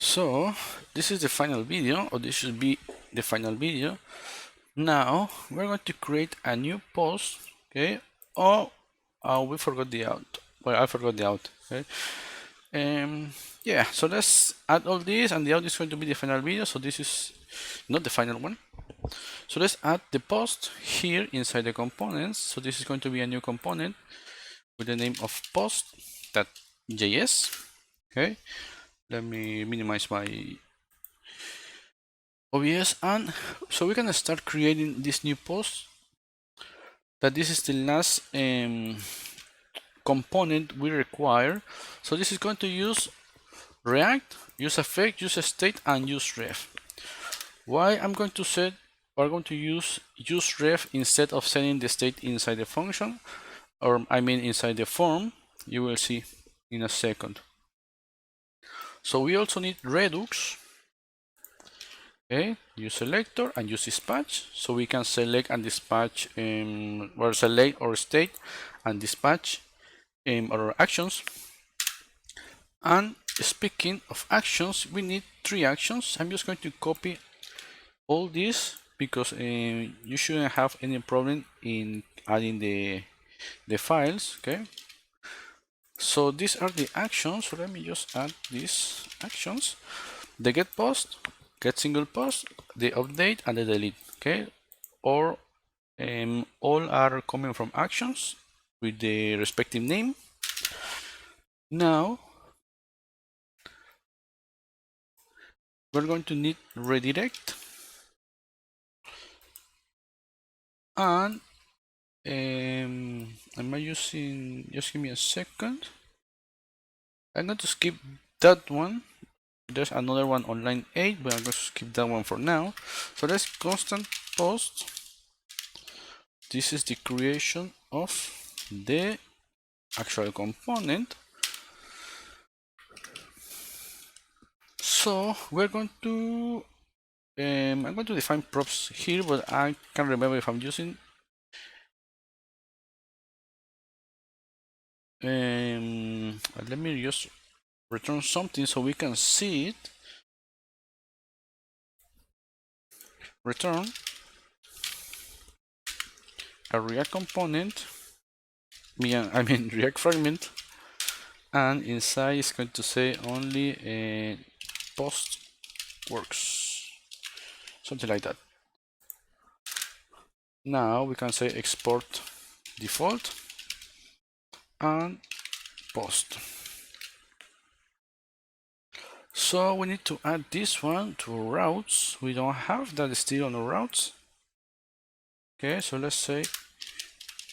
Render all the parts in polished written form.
So this is the final video, or this should be the final video. Now we're going to create a new post, okay? Oh, we forgot the out. Well, I forgot the out. Okay. Yeah. So let's add all this, and the out is going to be the final video. So this is not the final one. So let's add the post here inside the components. So this is going to be a new component with the name of post.js. Okay. Let me minimize my OBS, and so we can start creating this new post. That this is the last component we require. So this is going to use React, use effect, use state, and use ref. Why I'm going to set or going to use ref instead of setting the state inside the function, or I mean inside the form. You will see in a second. So we also need Redux. Okay, use selector and use dispatch, so we can select and dispatch or select our state and dispatch our actions. And speaking of actions, we need 3 actions. I'm just going to copy all this because you shouldn't have any problem in adding the files. Okay, so these are the actions. So let me just add these actions: the get post, get single post, the update, and the delete. Okay, or all are coming from actions with the respective name. Now we're going to need redirect, and am I using, just give me a second. I'm going to skip that one. There's another one on line 8, but I'm going to skip that one for now. So let's constant post. This is the creation of the actual component. So we're going to I'm going to define props here, but I can't remember if I'm using let me just return something so we can see it. Return a React component, I mean React fragment, and inside it's going to say only post works, something like that. Now we can say export default and post. So we need to add this one to routes. We don't have that still on the routes. Okay, so let's say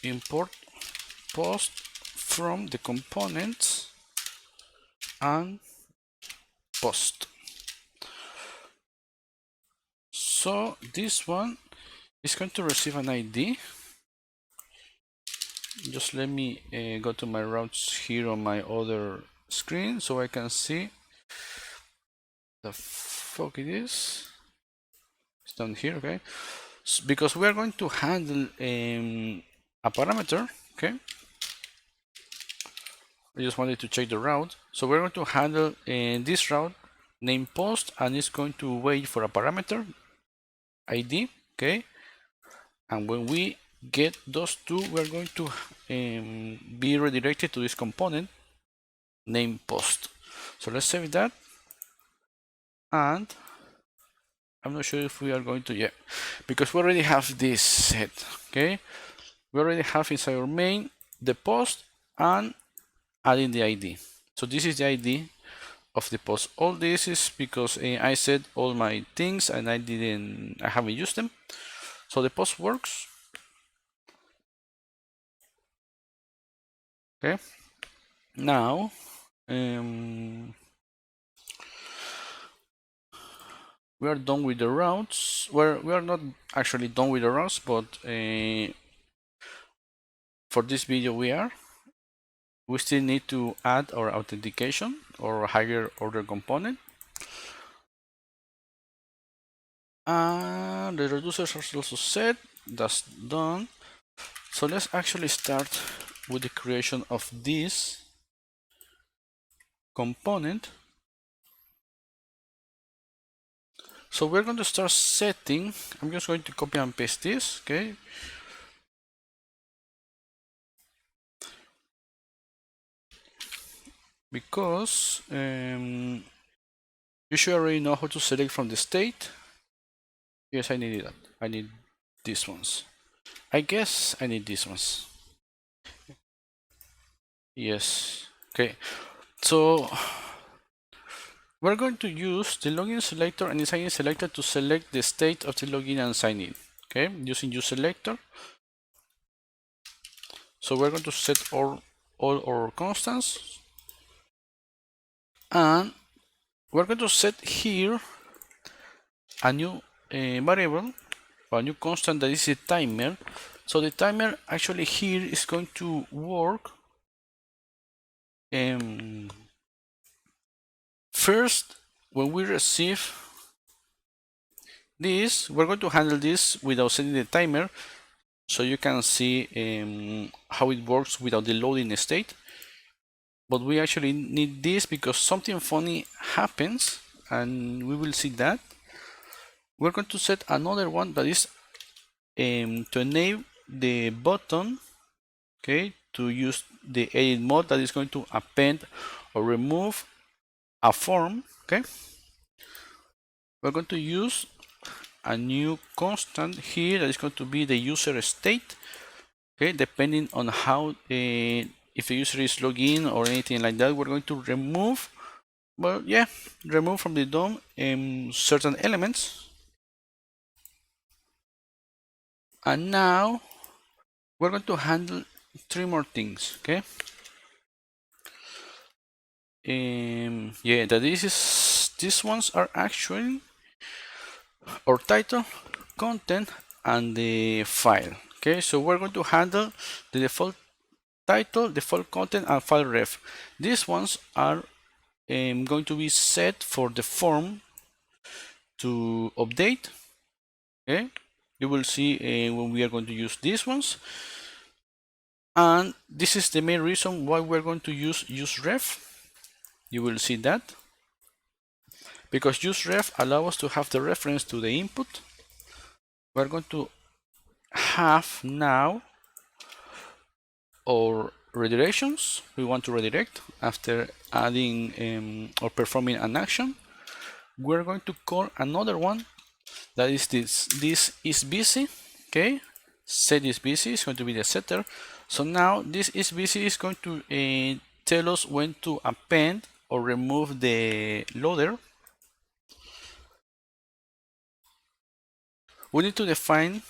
import post from the components and post. So this one is going to receive an ID. Just let me go to my routes here on my other screen so I can see the fuck it is. It's down here, okay? So because we are going to handle a parameter, okay? I just wanted to check the route. So we're going to handle this route name post, and it's going to wait for a parameter ID, okay? And when we get those two, we're going to be redirected to this component name post. So let's save that, and I'm not sure if we are going to, yeah, because we already have this set, okay? We already have inside our main the post and adding the ID. So this is the ID of the post. All this is because I set all my things and I haven't used them. So the post works. Okay. Now, we are done with the routes. We are not actually done with the routes, but for this video we are. We still need to add our authentication or higher order component. And the reducers are also set. That's done. So let's actually start with the creation of this component. So we're going to start setting. I'm just going to copy and paste this, okay? Because you should already know how to select from the state. Yes, I need that. I need these ones. I guess I need these ones. Yes. Okay. So we're going to use the login selector and the sign-in selector to select the state of the login and sign-in. Okay, using use selector. So we're going to set all our constants, and we're going to set here a new variable or a new constant that is a timer. So the timer actually here is going to work first when we receive this. We're going to handle this without setting the timer, so you can see how it works without the loading state. But we actually need this because something funny happens, and we will see that. We're going to set another one that is to enable the button, okay, to use the edit mode that is going to append or remove a form. Okay, we're going to use a new constant here that is going to be the user state. Okay, depending on how if the user is logged in or anything like that, we're going to remove, well, yeah, remove from the DOM certain elements. And now we're going to handle three more things. Okay, yeah, that these ones are actually our title, content, and the file. Okay, so we're going to handle the default title, default content, and file ref. These ones are going to be set for the form to update. Okay, you will see when we are going to use these ones, and this is the main reason why we're going to use ref. You will see that because use ref allows us to have the reference to the input. We're going to have now our redirections. We want to redirect after adding or performing an action. We're going to call another one that is this is busy. Okay, set is busy is going to be the setter. So now this is busy is going to tell us when to append or remove the loader. We need to define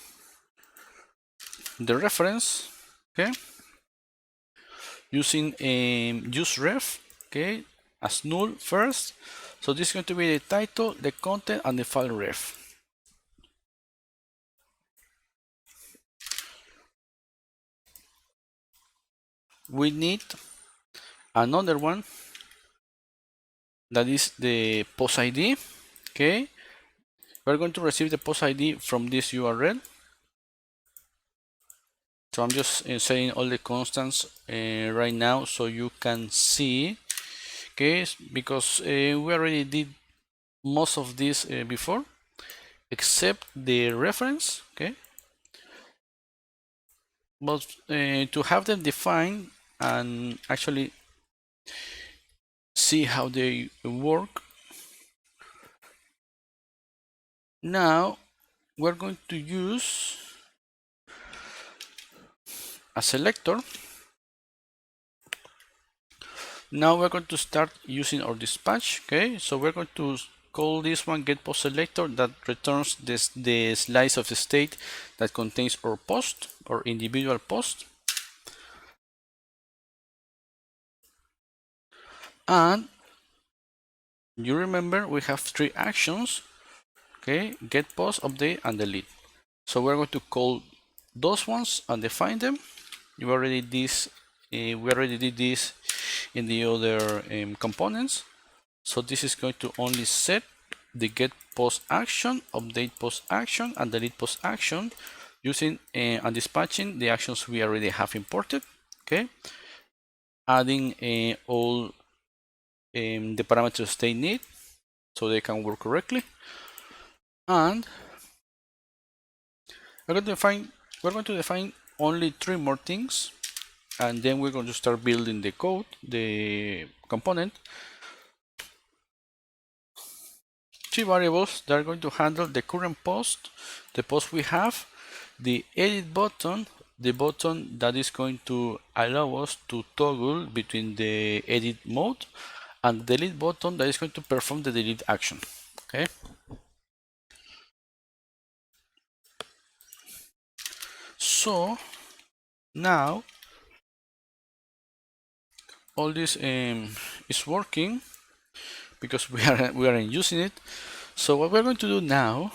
the reference, okay, using use ref, okay, as null first. So this is going to be the title, the content, and the file ref. We need another one that is the post ID. Okay, we're going to receive the post ID from this URL. So I'm just setting all the constants right now so you can see. Okay, because we already did most of this before, except the reference. Okay, but to have them defined and actually see how they work, now we're going to use a selector. Now we're going to start using our dispatch. Okay, so we're going to call this one get post selector that returns the slice of the state that contains our post or individual post. And you remember we have three actions. Okay, get post, update, and delete. So we're going to call those ones and define them. You already this we already did this in the other components. So this is going to only set the get post action, update post action, and delete post action using and dispatching the actions we already have imported. Okay, adding all the parameters they need so they can work correctly. And we're going to define only 3 more things, and then we're going to start building the code, the component. 3 variables that are going to handle the current post, the post we have, the edit button, the button that is going to allow us to toggle between the edit mode, and the delete button that is going to perform the delete action. Okay. So now all this is working because we aren't using it. So what we're going to do now,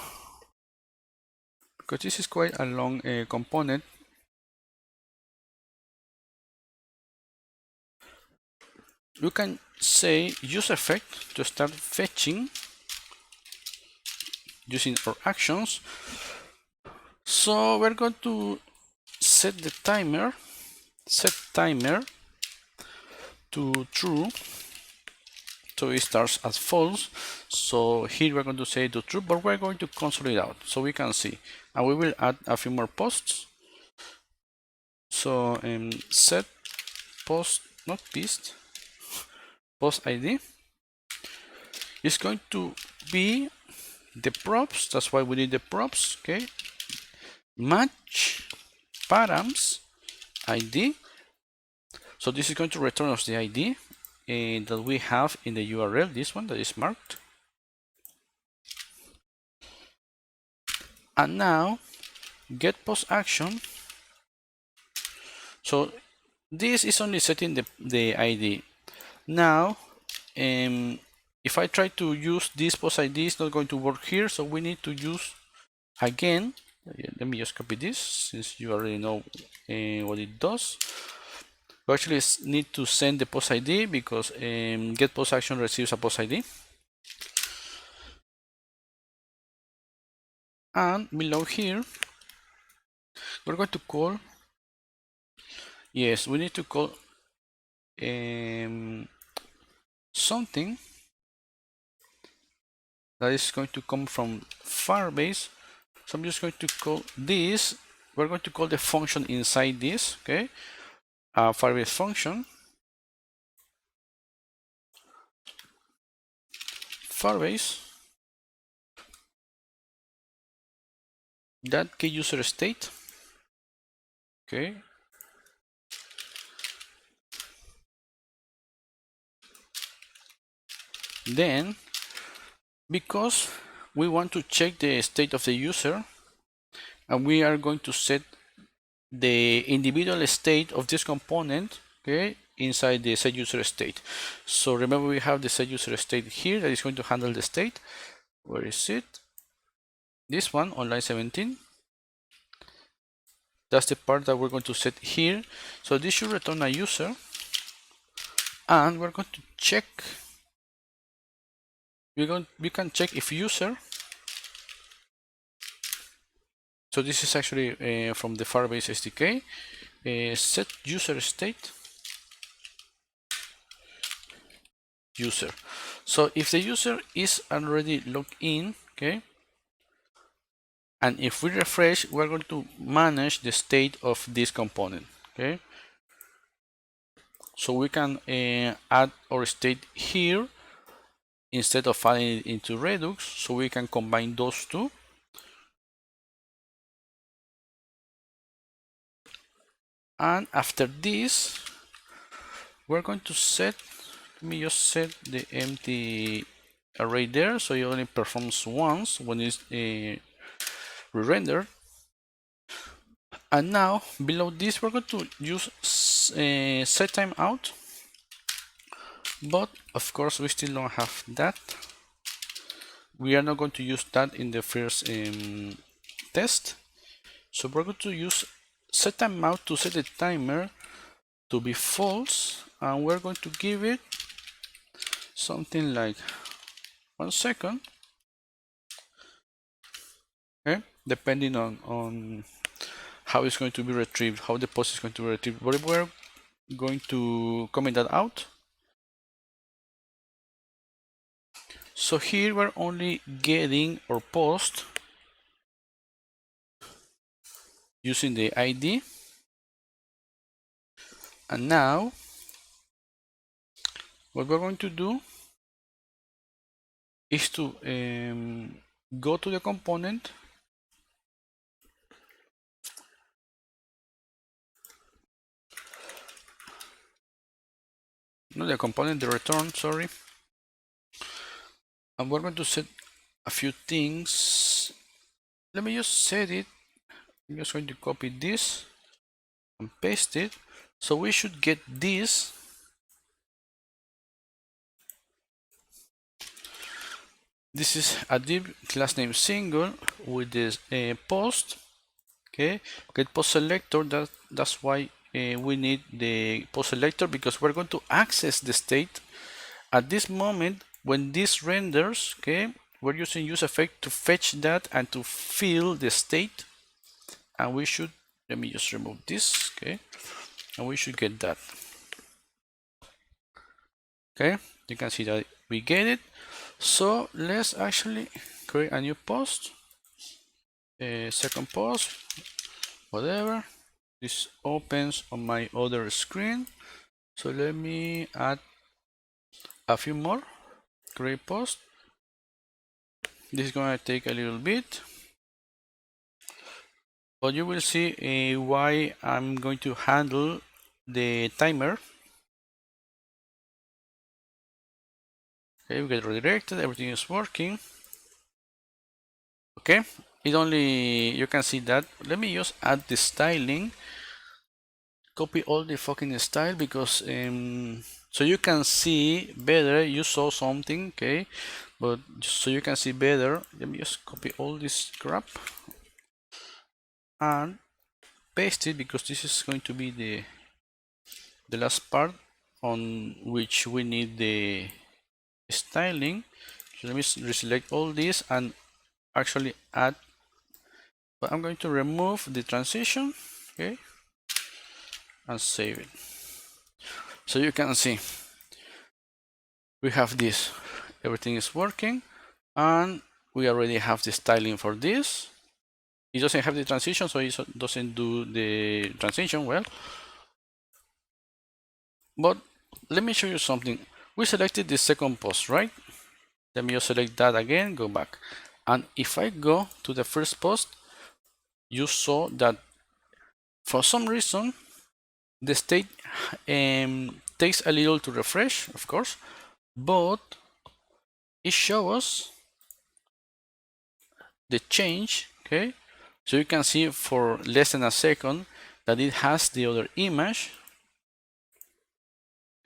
because this is quite a long component, we can say use effect to start fetching using our actions. So we're going to set the timer, set timer to true, so it starts as false. So here we're going to say to true, but we're going to console it out so we can see, and we will add a few more posts. So set post, not pist, post ID is going to be the props. That's why we need the props. Okay, match params ID. So this is going to return us the ID that we have in the URL, this one that is marked. And now get post action. So this is only setting the ID. Now if I try to use this post ID, it's not going to work here, so we need to use again. Let me just copy this since you already know what it does. We actually need to send the post ID because get post action receives a post ID. And below here, we're going to call, yes, we need to call something that is going to come from Firebase. So I'm just going to call this, we're going to call the function inside this, okay? Firebase function, Firebase that get user state, okay? Then, because we want to check the state of the user, and we are going to set the individual state of this component, okay, inside the set user state. So remember, we have the set user state here that is going to handle the state. Where is it? This one on line 17. That's the part that we're going to set here. So this should return a user, and we're going to check. We can check if user. So this is actually from the Firebase SDK. Set user state user. So if the user is already logged in, okay, and if we refresh, we're going to manage the state of this component, okay. So we can add our state here instead of adding it into Redux, so we can combine those two. And after this, we're going to set, let me just set the empty array there, so it only performs once when it's re-rendered. And now below this, we're going to use set timeout, but of course we still don't have that. We are not going to use that in the first test. So we're going to use set timeout to set the timer to be false, and we're going to give it something like 1 second, okay, depending on how it's going to be retrieved, how the post is going to be retrieved. But we're going to comment that out. So here we're only getting our post using the ID. And now what we're going to do is to go to the component, not the component, the return, sorry. And we're going to set a few things. Let me just set it. I'm just going to copy this and paste it. So we should get this. This is a div class name single with this post. Okay, get post selector. That's why we need the post selector, because we're going to access the state at this moment when this renders. Okay, we're using use effect to fetch that and to fill the state. And we should, let me just remove this. Okay, and we should get that. Okay, you can see that we get it. So let's actually create a new post, second post, whatever. This opens on my other screen. So let me add a few more. Create post. This is going to take a little bit, but you will see why I'm going to handle the timer. Okay, we get redirected, everything is working. Okay, it only, you can see that. Let me just add the styling, copy all the fucking style, because so you can see better. You saw something, okay, but just so you can see better, let me just copy all this crap and paste it, because this is going to be the last part on which we need the styling. So let me reselect all this and actually add, but I'm going to remove the transition, okay, and save it. So you can see we have this, everything is working, and we already have the styling for this. It doesn't have the transition, so it doesn't do the transition well. But let me show you something. We selected the second post, right? Let me just select that again, go back. And if I go to the first post, you saw that for some reason, the state takes a little to refresh, of course, but it shows us the change, okay? So you can see for less than a second that it has the other image,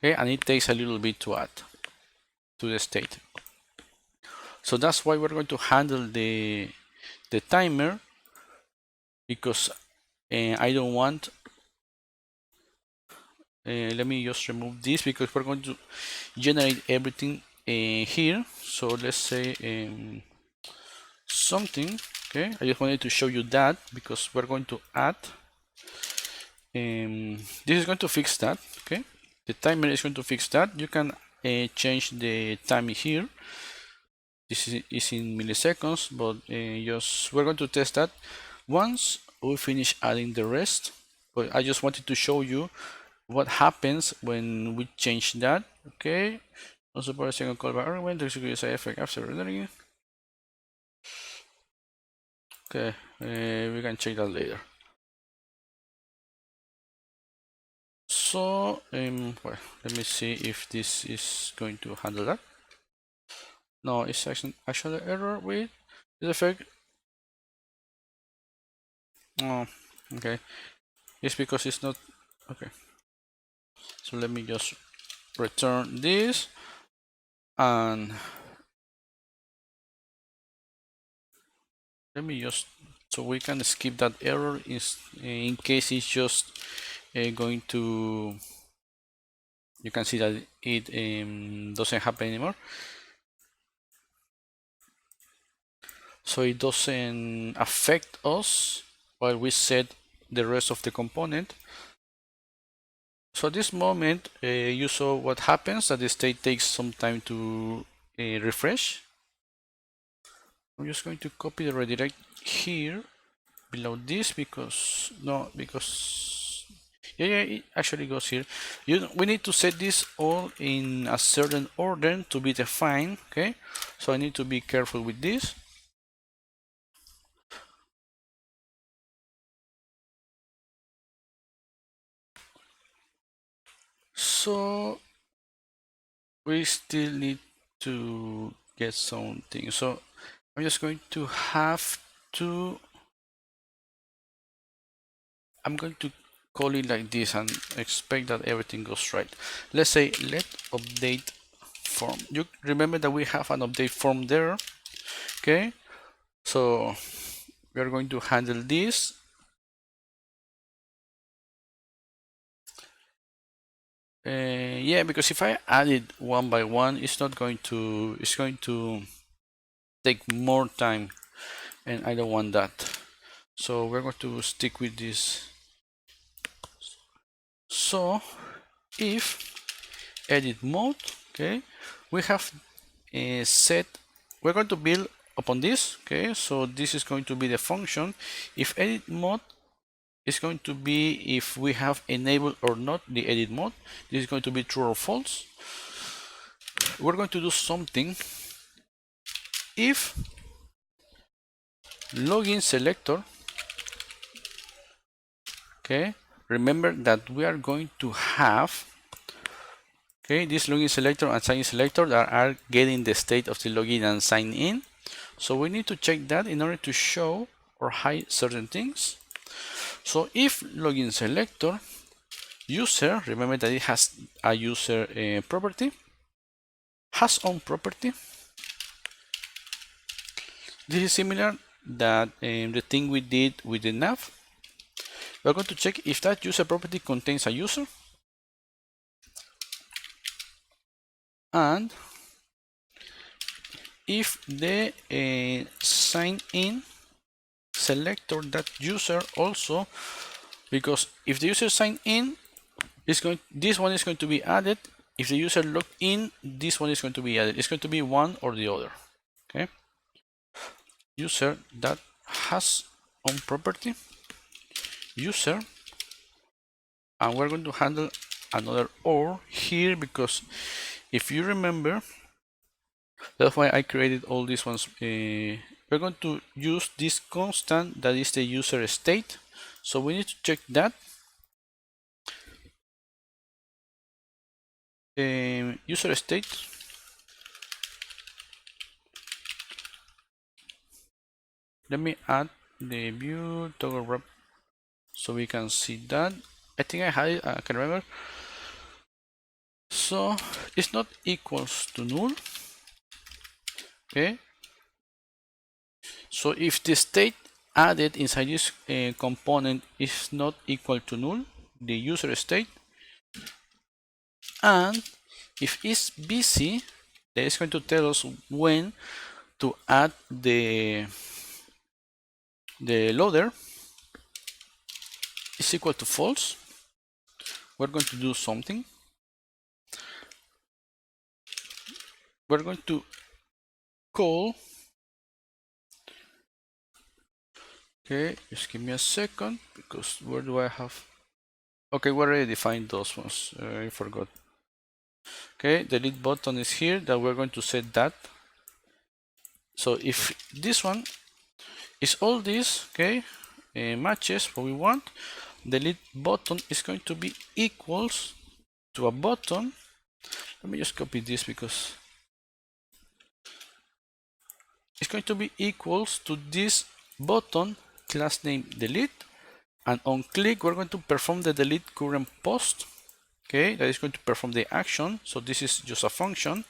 okay? And it takes a little bit to add to the state. So that's why we're going to handle the timer, because I don't want, let me just remove this, because we're going to generate everything here. So let's say something, okay? I just wanted to show you that, because we're going to add, this is going to fix that, okay? The timer is going to fix that. You can change the time here. This is in milliseconds, but just we're going to test that once we finish adding the rest. But I just wanted to show you what happens when we change that, okay? Also, for a second call by argument to execute side effect after rendering. Okay, we can check that later. So, well, let me see if this is going to handle that. No, it's actually error with this effect. Oh, okay. It's because it's not okay. So let me just return this, and let me just, so we can skip that error is in case it's just going to, you can see that it doesn't happen anymore. So it doesn't affect us while we set the rest of the component. So at this moment, you saw what happens, that the state takes some time to refresh. I'm just going to copy the redirect here below this because yeah, it actually goes here. We need to set this all in a certain order to be defined. Okay, so I need to be careful with this. So we still need to get something. So I'm just going to have to, I'm going to call it like this and expect that everything goes right. Let's say let update form. You remember that we have an update form there. Okay, so we are going to handle this. Yeah, because if I add it one by one, it's going to take more time, and I don't want that. So we're going to stick with this. So if edit mode, okay, we have set, we're going to build upon this. Okay, so this is going to be the function. If edit mode is going to be if we have enabled or not the edit mode. This is going to be true or false. We're going to do something. If login selector, okay, remember that we are going to have, okay, this login selector and sign in selector that are getting the state of the login and sign in. So we need to check that in order to show or hide certain things. So if login selector user, remember that it has a user property, has on property. This is similar that the thing we did with the nav. We're going to check if that user property contains a user, and if the sign in selector that user also, because if the user sign in, this one is going to be added. If the user logged in, this one is going to be added. It's going to be one or the other. Okay. User that has on property user, and we're going to handle another or here because if you remember, that's why I created all these ones. We're going to use this constant that is the user state. So we need to check that. User state. Let me add the view toggle wrap so we can see that. I think I had it, I can remember. So it's not equals to null. Okay. So if the state added inside this component is not equal to null, the user state, and if it's busy, that is going to tell us when to add the loader is equal to false. We're going to do something. We're going to call, okay, just give me a second because where do I have, okay, we already defined those ones. I forgot. Okay, the delete button is here, that we're going to set that. So if this one is all this, okay, matches what we want, the delete button is going to be equals to a button. Let me just copy this because it's going to be equals to this button class name delete, and on click we're going to perform the delete current post. Okay, that is going to perform the action. So this is just a function,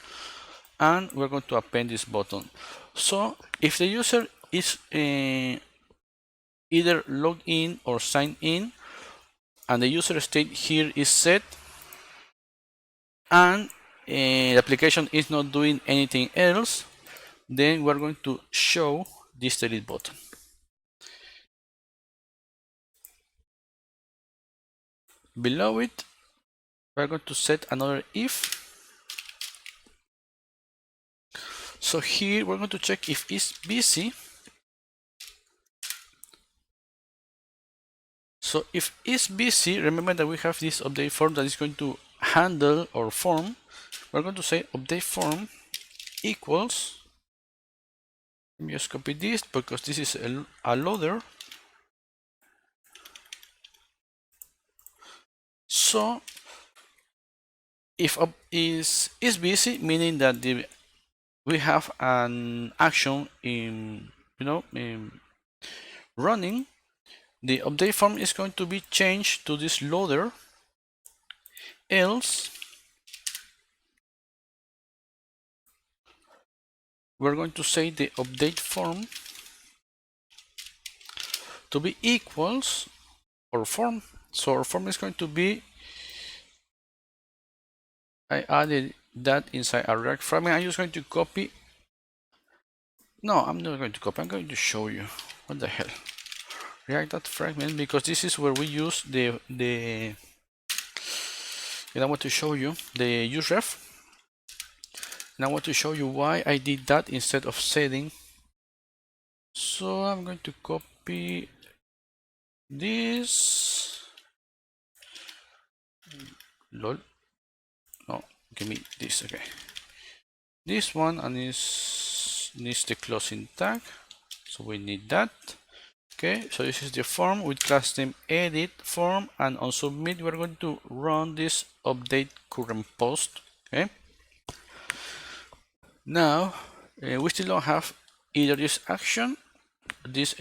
and we're going to append this button. So if the user is either log in or sign in, and the user state here is set, and the application is not doing anything else, then we're going to show this delete button. Below it, we're going to set another if. So here we're going to check if it's busy. So if it's busy, remember that we have this update form that is going to handle our form. We're going to say update form equals, let me just copy this because this is a loader. So if up is busy, meaning that we have an action in running, the update form is going to be changed to this loader. Else we're going to say the update form to be equals our form. So our form is going to be, I added that inside a React fragment. I'm just going to copy. No, I'm not going to copy. I'm going to show you. What the hell? React.fragment, because this is where we use the and I want to show you the useref. And I want to show you why I did that instead of setting. So I'm going to copy this. Lol. No, give me this. Okay. This one, and this needs the closing tag. So we need that. Okay, so this is the form with class name edit form, and on submit we're going to run this update current post. Okay, now we still don't have either this action, this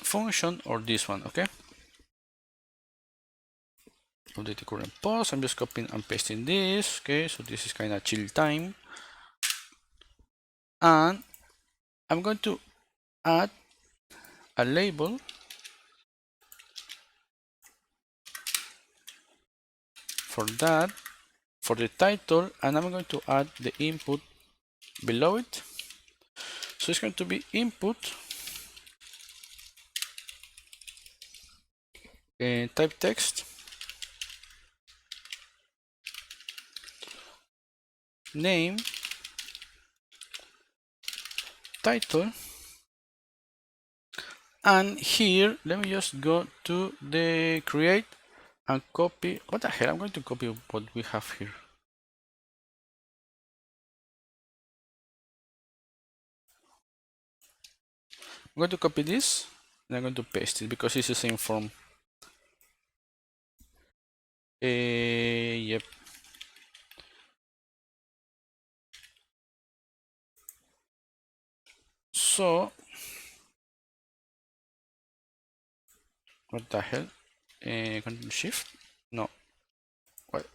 function, or this one. Okay, update the current post. I'm just copying and pasting this. Okay, so this is kind of chill time, and I'm going to add a label for that, for the title, and I'm going to add the input below it. So it's going to be input type text name title, and here let me just go to the create and copy. What the hell? I'm going to copy what we have here. I'm going to copy this and I'm going to paste it because it's the same form. Yep. So what the hell? Control Shift? No. What?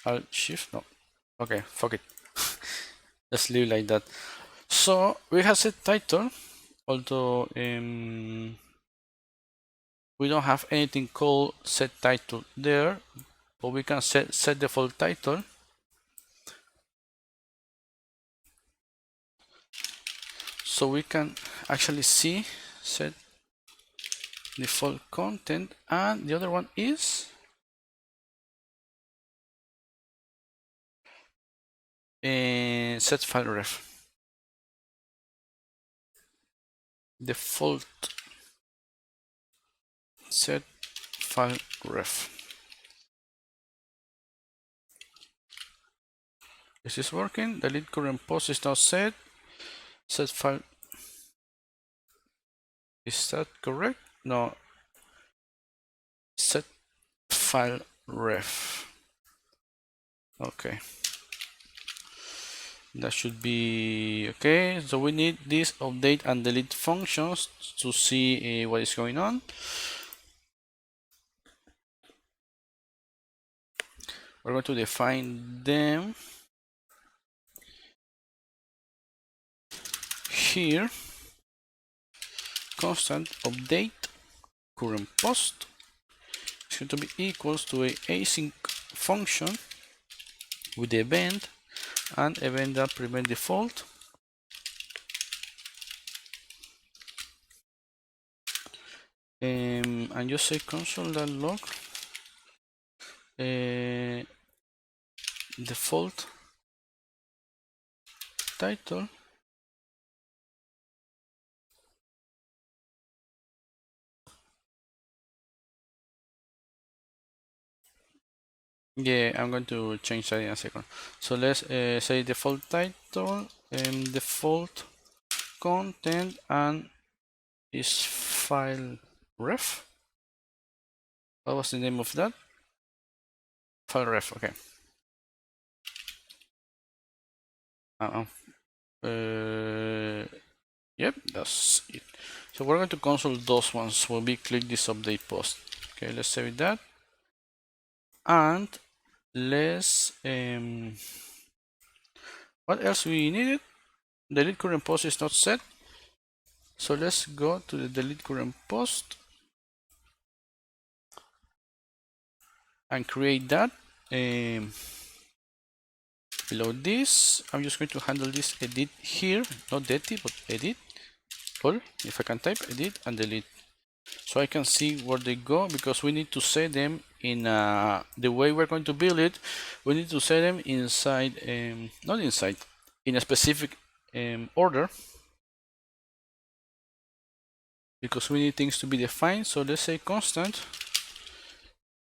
Alt Shift? No. Okay, fuck it. Let's leave like that. So we have set title, although we don't have anything called set title there, but we can set default title. So we can actually see set default content, and the other one is set file ref. Default set file ref. Is this working? Delete current post is now set. Set file. Is that correct? No. Set file ref. Okay. That should be okay. So we need this update and delete functions to see what is going on. We're going to define them here. Constant update current post is going to be equals to a async function with the event and event that prevent default. And just say console.log default title. Yeah, I'm going to change that in a second. So let's say default title and default content and is file ref. What was the name of that? File ref, okay. Yep, that's it. So we're going to console those ones when we click this update post. Okay, let's save that. And let's what else we needed? Delete current post is not set. So let's go to the delete current post and create that. Below this, I'm just going to handle this edit here, not edit, but edit. Or if I can type edit and delete, so I can see where they go, because we need to set them in the way we're going to build it. We need to set them inside, not inside, in a specific order, because we need things to be defined. So let's say constant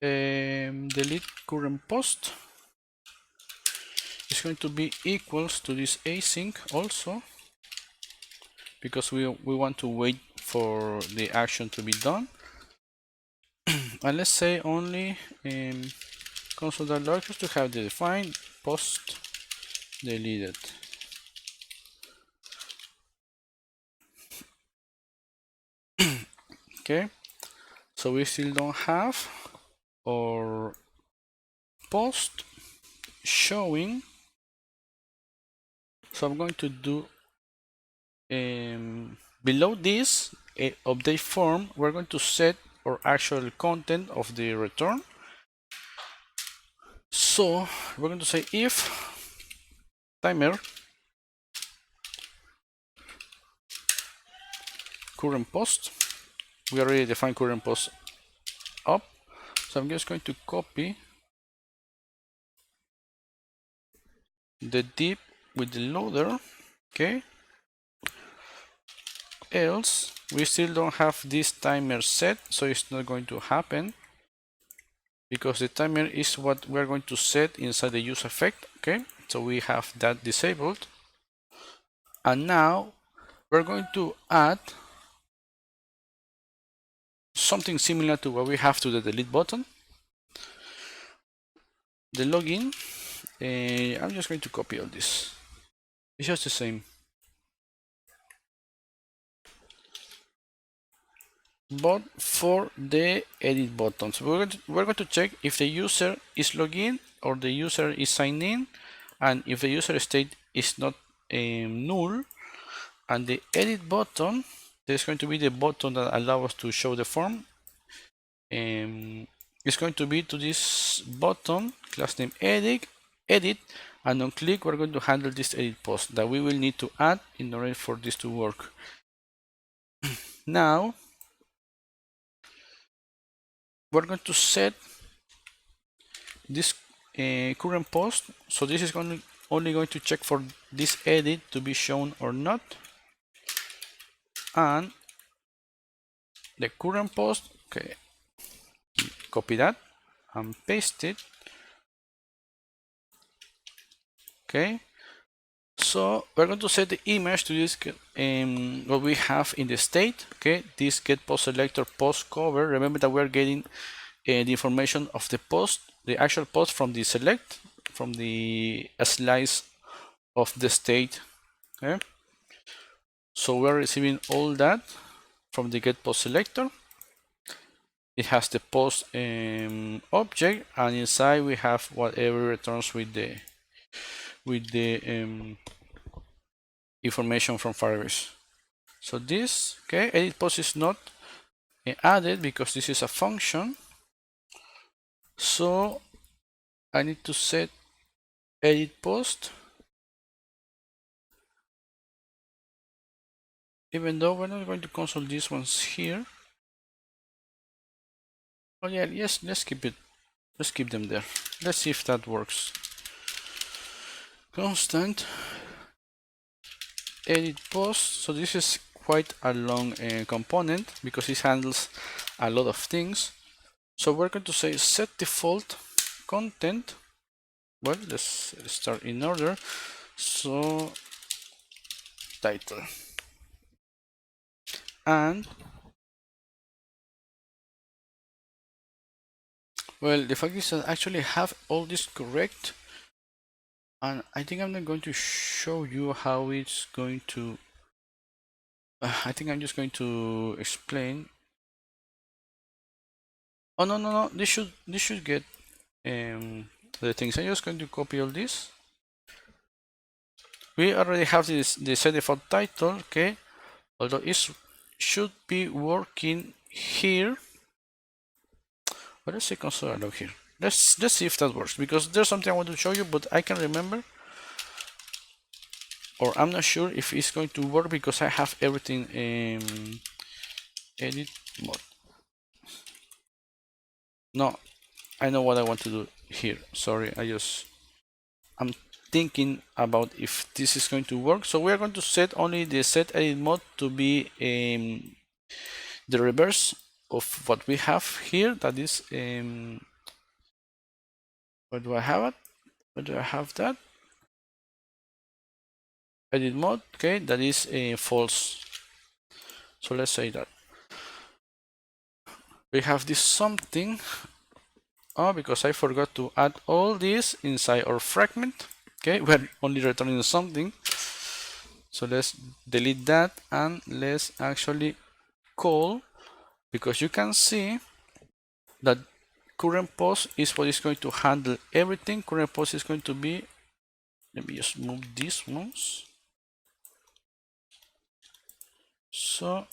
delete current post is going to be equals to this async also, because we want to wait for the action to be done. And let's say only console.log to have the defined post deleted. Okay, so we still don't have our post showing, so I'm going to do below this update form, we're going to set our actual content of the return. So we're going to say if timer current post, we already defined current post up, so I'm just going to copy the div with the loader. Okay, else we still don't have this timer set, so it's not going to happen, because the timer is what we're going to set inside the use effect. Okay, so we have that disabled, and now we're going to add something similar to what we have to the delete button, the login. I'm just going to copy all this, it's just the same, but for the edit button. So we're going to check if the user is logged in or the user is signed in, and if the user state is not null, and the edit button, there's going to be the button that allows us to show the form. It's going to be to this button, class name edit, and on click we're going to handle this edit post that we will need to add in order for this to work. Now we're going to set this current post, so this is only going to check for this edit to be shown or not, and the current post, okay, copy that and paste it. Okay, so we're going to set the image to this what we have in the state. Okay, this get post selector post cover. Remember that we're getting the information of the post, the actual post, from the select, from the slice of the state. Okay, so we're receiving all that from the get post selector. It has the post object, and inside we have whatever returns with the information from Firebase. So this, okay, edit post is not added because this is a function. So I need to set edit post, even though we're not going to console these ones here. Oh yeah, yes, let's keep it. Let's keep them there. Let's see if that works. Constant edit post. So this is quite a long component because it handles a lot of things. So we're going to say set default content. Well, let's start in order. So title, and well, the fact is that I actually have all this correct, and I think I'm not going to show you how it's going to. I think I'm just going to explain. Oh no! This should get the things. I'm just going to copy all this. We already have the set default title, okay? Although it should be working here. But let's say console log here. Let's see if that works, because there's something I want to show you, but I can remember, or I'm not sure if it's going to work because I have everything in edit mode. No, I know what I want to do here. Sorry, I'm thinking about if this is going to work. So we are going to set only the set edit mode to be the reverse of what we have here. That is, where do I have it? Where do I have that? Edit mode, okay, that is false. So let's say that we have this something. Oh, because I forgot to add all this inside our fragment. Okay, we're only returning something. So let's delete that and let's actually call, because you can see that current post is what is going to handle everything. Current post is going to be, let me just move these ones. So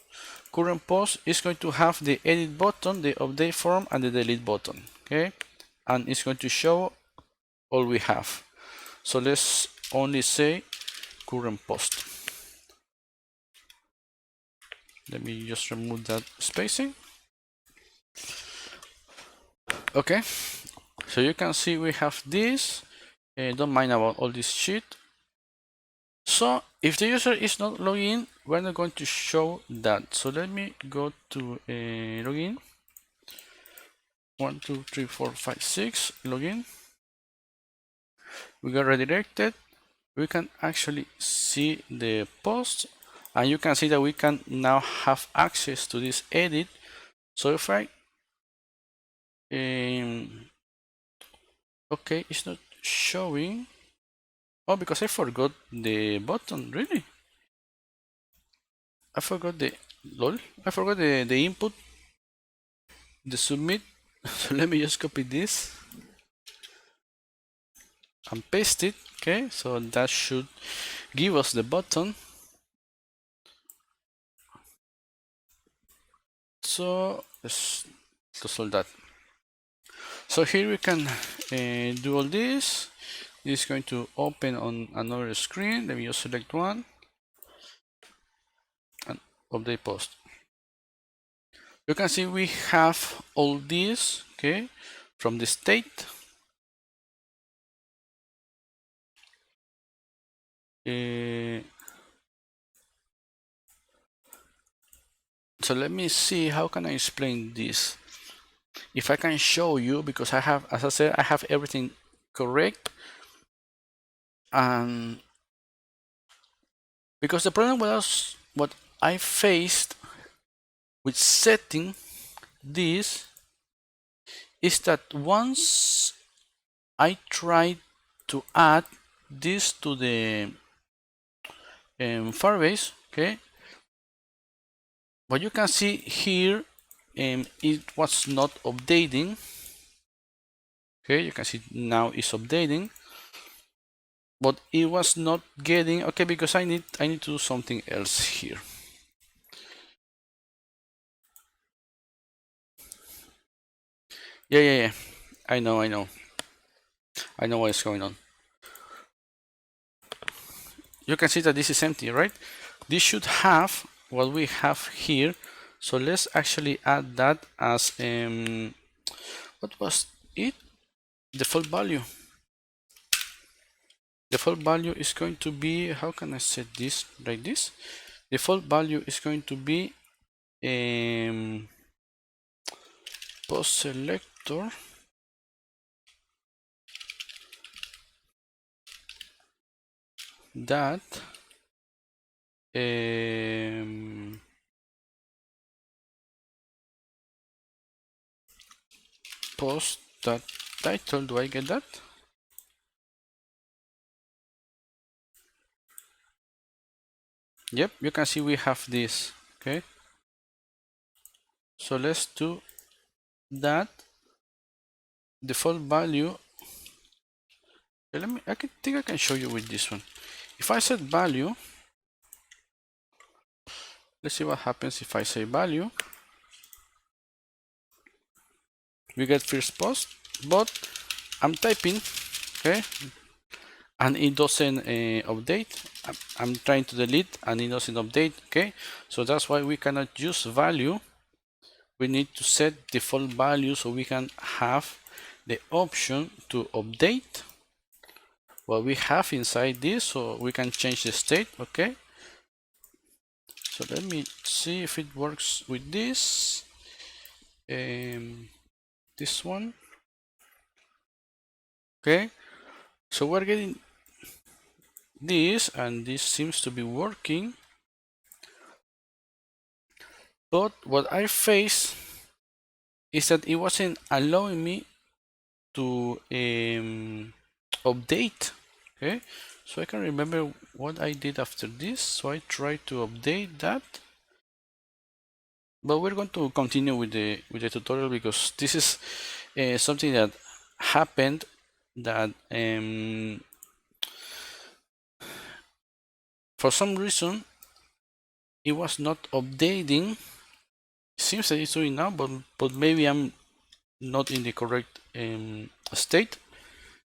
current post is going to have the edit button, the update form, and the delete button. Okay, and it's going to show all we have. So let's only say current post. Let me just remove that spacing. Okay, so you can see we have this. Don't mind about all this shit. So if the user is not logged in, we're not going to show that. So let me go to login. 1, 2, 3, 4, 5, 6. Login. We got redirected. We can actually see the post, and you can see that we can now have access to this edit. So if I okay, it's not showing. Oh, because I forgot the button. Really? I forgot the lol. I forgot the input, the submit. So let me just copy this and paste it. Okay, so that should give us the button. So let's solve that. So here we can do all this. This is going to open on another screen. Let me just select one and update post. You can see we have all this, okay, from the state. So let me see, how can I explain this? If I can show you, because I have, as I said, I have everything correct. And because the problem was what I faced with setting this is that once I tried to add this to the Firebase, okay, what you can see here, it was not updating. Okay, you can see now it's updating, but it was not getting, okay, because I need to do something else here. Yeah. I know what's going on. You can see that this is empty, right? This should have what we have here. So let's actually add that as what was it? Default value. default value is going to be, how can I set this like this? Default value is going to be post selector that post that title. Do I get that? Yep, you can see we have this. Okay, so let's do that. Default value. Okay, I think I can show you with this one. If I set value, let's see what happens if I say value. We get first post, but I'm typing, okay, and it doesn't update. I'm trying to delete and it doesn't update. Okay, so that's why we cannot use value. We need to set default value so we can have the option to update what we have inside this, so we can change the state. Okay, so let me see if it works with this. This one. Okay, so we're getting this, and this seems to be working. But what I faced is that it wasn't allowing me to update. Okay, so I can remember what I did after this. So I tried to update that. But we're going to continue with the tutorial because this is something that happened that for some reason it was not updating. It seems that it's doing now, but maybe I'm not in the correct state.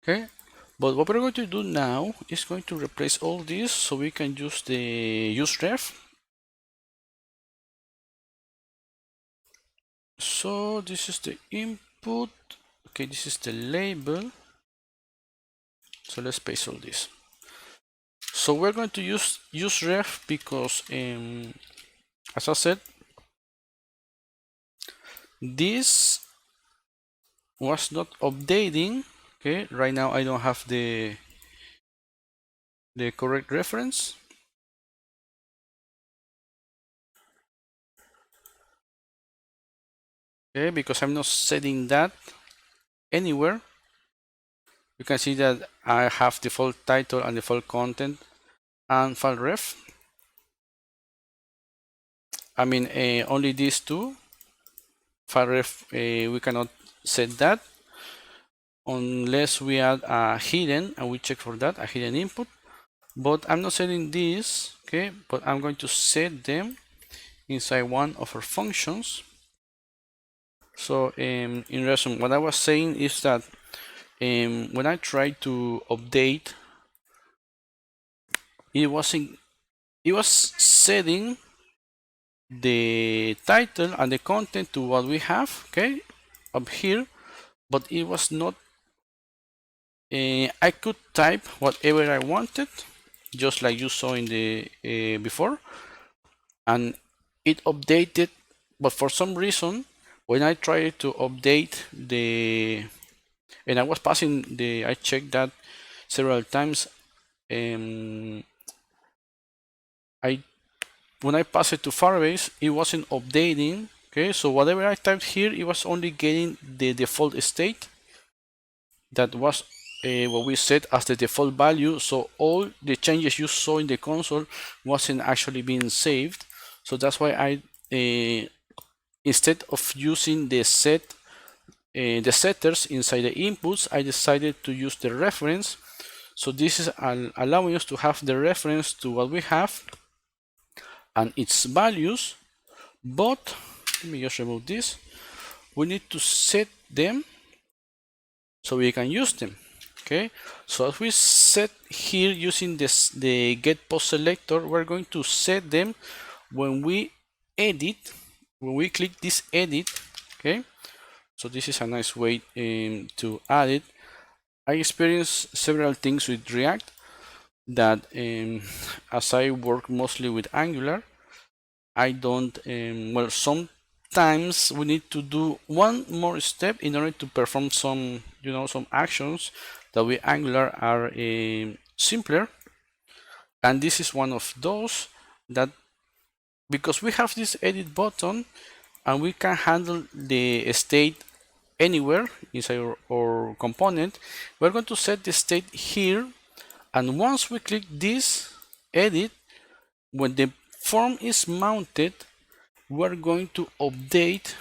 Okay, but what we're going to do now is going to replace all this so we can use the useRef. So this is the input. Okay, this is the label. So let's paste all this. So we're going to use useRef because, as I said, this was not updating. Okay, right now I don't have the correct reference. Okay, because I'm not setting that anywhere. You can see that I have default title and default content and file ref. I mean, only these two. File ref, we cannot set that unless we add a hidden, and we check for that, a hidden input. But I'm not setting this, okay, but I'm going to set them inside one of our functions. So in resume, what I was saying is that when I tried to update, it was setting the title and the content to what we have, okay, up here, but it was not. I could type whatever I wanted, just like you saw in the before, and it updated. But for some reason, when I tried to update and I was passing I checked that several times. When I passed it to Firebase, it wasn't updating. Okay, so whatever I typed here, it was only getting the default state. That was what we set as the default value. So all the changes you saw in the console wasn't actually being saved. So that's why I, instead of using the setters inside the inputs, I decided to use the reference. So this is allowing us to have the reference to what we have and its values. But let me just remove this. We need to set them so we can use them. Okay, so as we set here using the get post selector, we're going to set them when we edit, when we click this edit. Okay, so this is a nice way to add it. I experienced several things with React. that as I work mostly with Angular, I don't, well, sometimes we need to do one more step in order to perform some, some actions that with Angular are simpler. And this is one of those that, because we have this edit button and we can handle the state anywhere inside our component, we're going to set the state here. And once we click this edit, when the form is mounted, we're going to update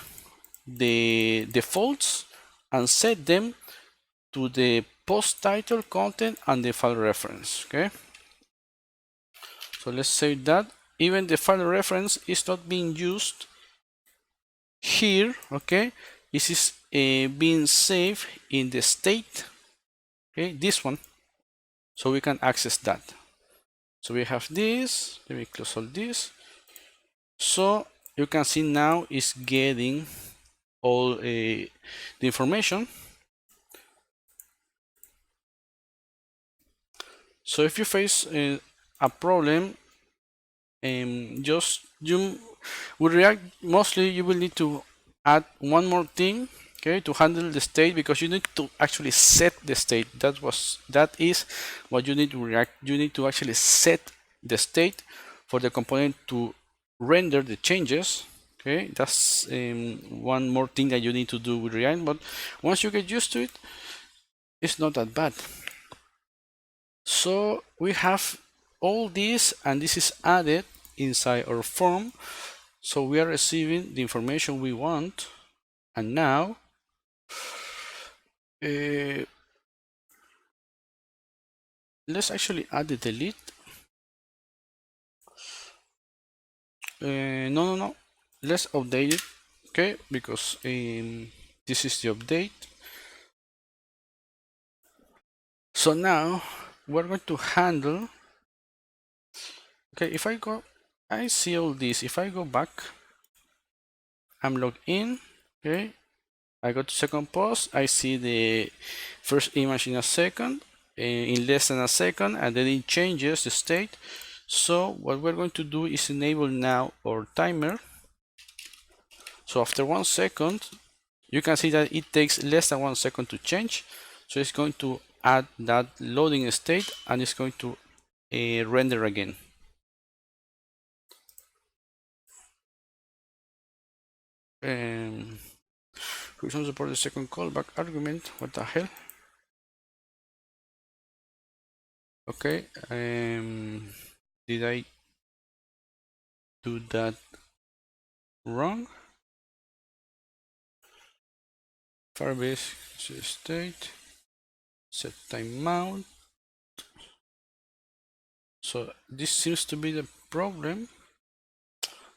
the defaults and set them to the post title, content, and the file reference. Okay, so let's say that even the file reference is not being used here. Okay, this is being saved in the state, okay, this one, so we can access that. So we have this. Let me close all this. So you can see now it's getting all the information. So if you face a problem, just you with React, mostly you will need to add one more thing, okay, to handle the state, because you need to actually set the state. That is what you need to React. You need to actually set the state for the component to render the changes. Okay, that's one more thing that you need to do with React. But once you get used to it, it's not that bad. So we have all this, and this is added inside our form. So we are receiving the information we want. And now let's actually add the delete. No. Let's update it, okay? Because this is the update. So now we're going to handle. Okay, if I see all this. If I go back, I'm logged in. Okay, I go to second post. I see the first image in a second, in less than a second, and then it changes the state. So what we're going to do is enable now our timer. So after 1 second, you can see that it takes less than 1 second to change. So it's going to add that loading state, and it's going to render again. We don't support the second callback argument. What the hell? Okay. Did I do that wrong? Firebase state, set timeout. So this seems to be the problem.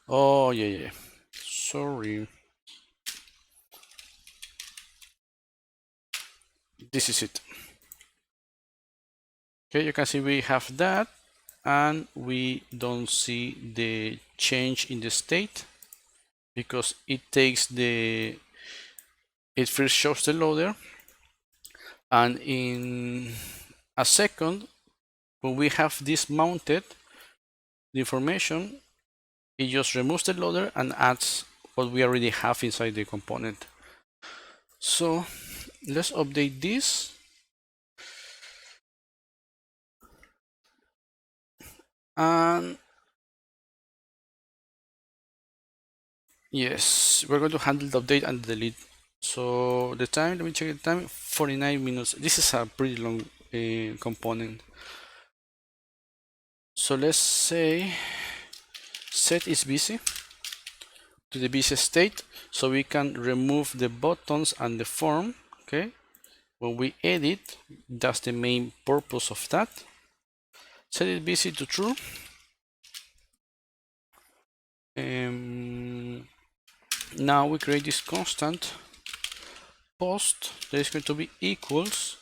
Oh yeah. Sorry. This is it. Okay, you can see we have that, and we don't see the change in the state because it first shows the loader, and in a second, when we have this mounted, the information, it just removes the loader and adds what we already have inside the component. So let's update this. And yes, we're going to handle the update and the delete. So the time, let me check the time, 49 minutes. This is a pretty long component. So let's say set is busy to the busy state, so we can remove the buttons and the form. Okay, when we edit, that's the main purpose of that. Set it busy to true. Now we create this constant post that is going to be equals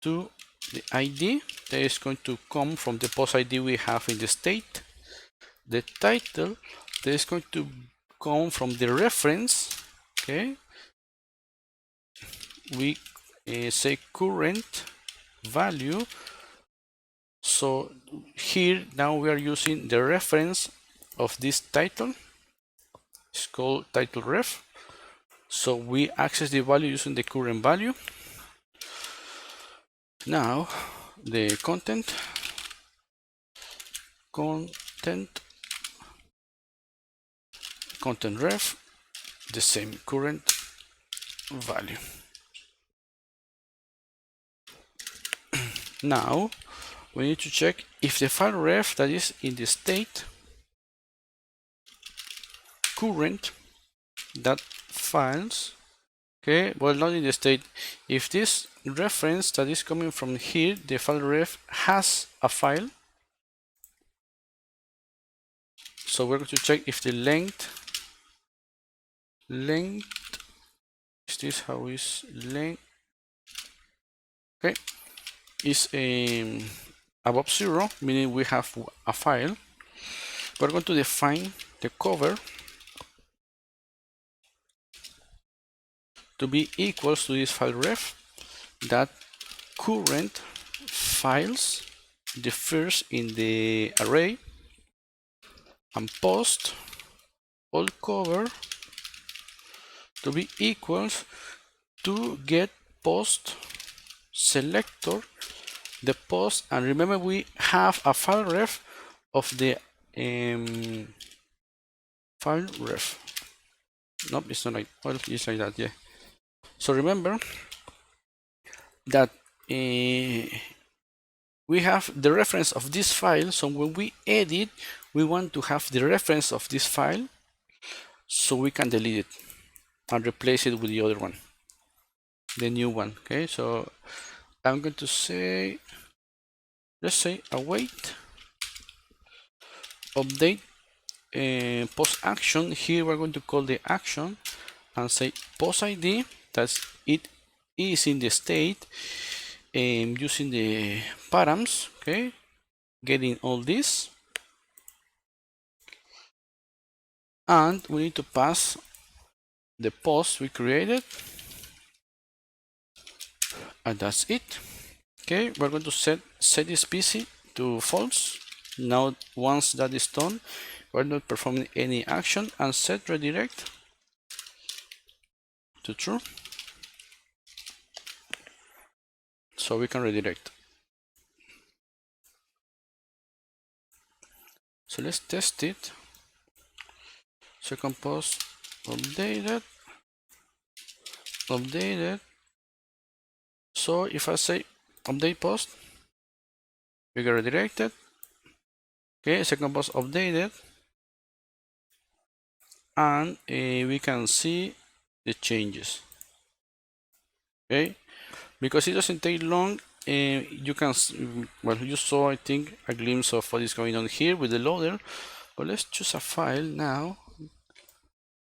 to the ID that is going to come from the post ID we have in the state, the title that is going to come from the reference. Okay, we say current value So here now we are using the reference of this title. It's called title ref. So we access the value using the current value. Now the content ref, the same current value. Now we need to check if the file ref that is in the state current that files, okay, well, not in the state, if this reference that is coming from here, the file ref has a file. So we're going to check if the length is this, how is length, okay, is above 0, meaning we have a file. We're going to define the cover to be equals to this file ref that current files the first in the array, and post all cover to be equals to get post selector the post, and remember we have a file ref of the file ref. Nope, it's not like, well, it's like that, yeah. So remember that we have the reference of this file, so when we edit, we want to have the reference of this file so we can delete it and replace it with the other one, the new one. Okay, so I'm going to say, let's say await update post action. Here we're going to call the action and say post ID, that's it is in the state, using the params, okay, getting all this, and we need to pass the post we created, and that's it. Okay, we're going to set this PC to false. Now once that is done, we're not performing any action, and set redirect to true, so we can redirect. So let's test it. Second post updated. So if I say update post, we get redirected. Okay, second post updated, and we can see the changes. Okay, because it doesn't take long, you can, well, you saw, I think, a glimpse of what is going on here with the loader. But let's choose a file now.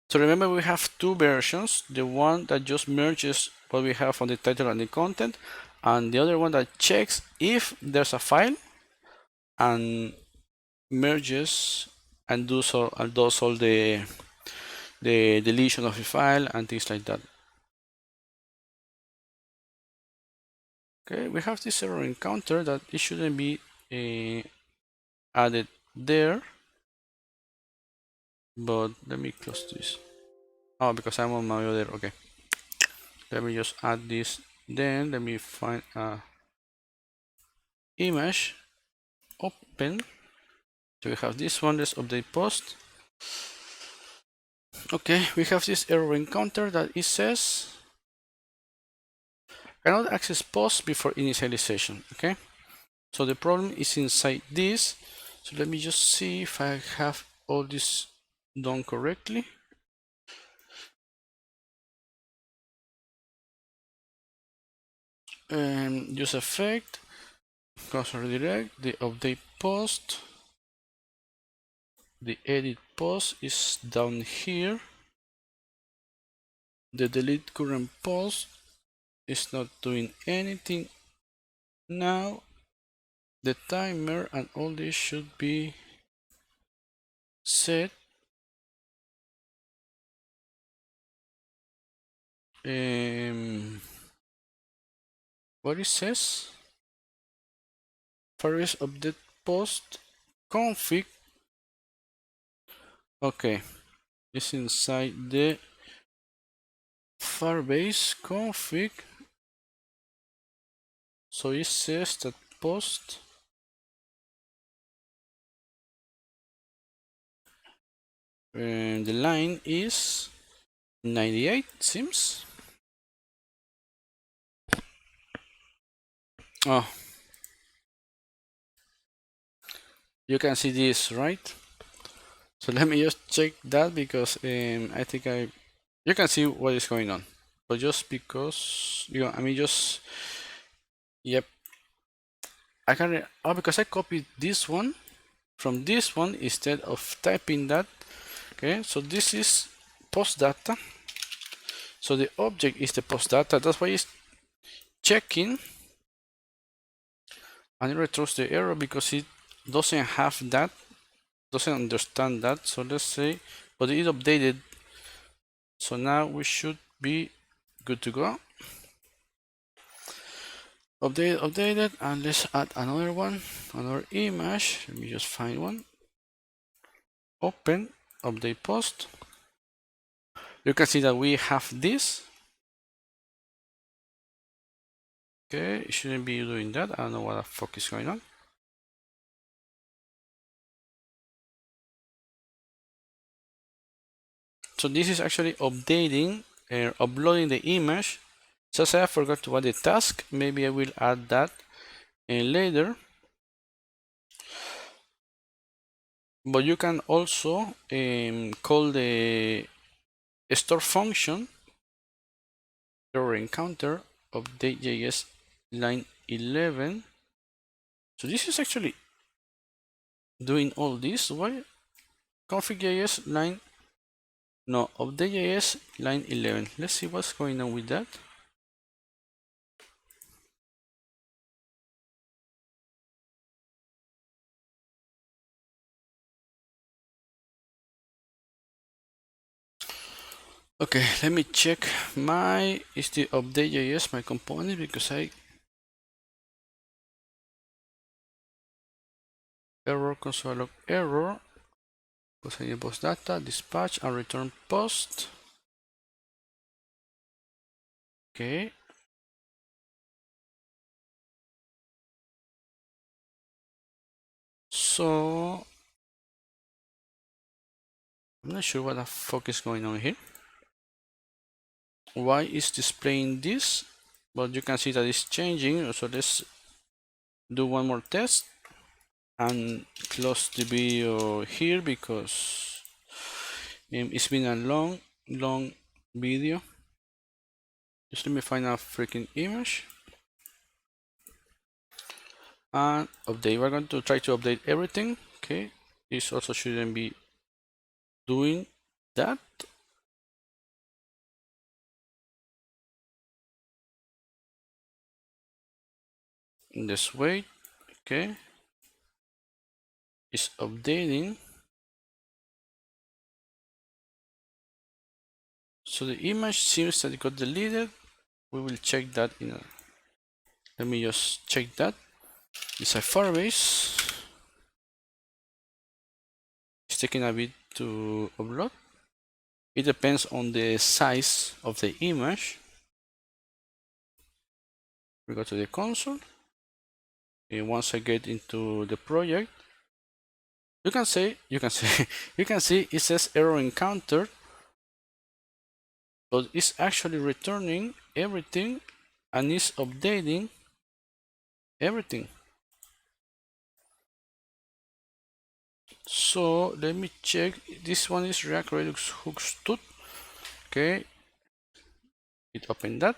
So remember, we have two versions, the one that just merges what we have on the title and the content, and the other one that checks if there's a file and merges and does all the deletion of the file and things like that. Okay, we have this error encounter that it shouldn't be added there, but let me close this. Oh, because I'm on my other, okay. Let me just add this, then let me find a image, open. So we have this one, let's update post. Okay, we have this error encounter that it says cannot access post before initialization. Okay, so the problem is inside this. So let me just see if I have all this done correctly. Use effect, cursor redirect, the update post, the edit post is down here, the delete current post is not doing anything now, the timer and all this should be set. What it says, Firebase update post config. Okay, it's inside the Firebase config. So it says that post and the line is 98, seems. Oh, you can see this, right? So let me just check that because I think you can see what is going on. But just because just yep, I can because I copied this one from this one instead of typing that. Okay, so this is post data. So the object is the post data. That's why it's checking and it returns the error because it doesn't have that, doesn't understand that. So let's say, but it updated. So now we should be good to go. Updated, and let's add another one, another image. Let me just find one. Open, update post. You can see that we have this. Okay, it shouldn't be doing that. I don't know what the fuck is going on. So this is actually updating, uploading the image. So I forgot to add the task. Maybe I will add that later. But you can also call the store function error encounter update.js line 11. So this is actually doing all this. Why config.js line no update.js line 11. Let's see what's going on with that. Okay, let me check my is the update.js my component because I error console log error because I need post data dispatch and return post. Okay. So I'm not sure what the fuck is going on here. Why is displaying this? But you can see that it's changing. So let's do one more test and close the video here because it's been a long video. Just let me find a freaking image and update. We're going to try to update everything. Okay, this also shouldn't be doing that. Just wait. Okay, it's updating. So the image seems that it got deleted. We will check that in a, let me just check that. It's a Firebase. It's taking a bit to upload. It depends on the size of the image. We go to the console. And once I get into the project, you can see it says error encountered, but it's actually returning everything and is updating everything. So let me check. This one is React Redux hooks tut. Okay, it opened that.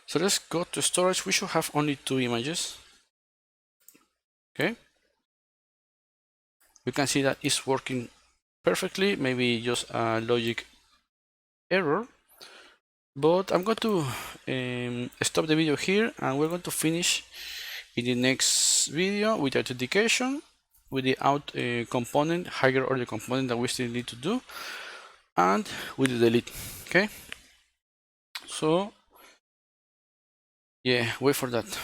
So let's go to storage. We should have only 2 images. Okay, we can see that it's working perfectly. Maybe just a logic error, but I'm going to stop the video here and we're going to finish in the next video with authentication with the auth component, higher order component that we still need to do, and with the delete. Okay, so yeah, wait for that.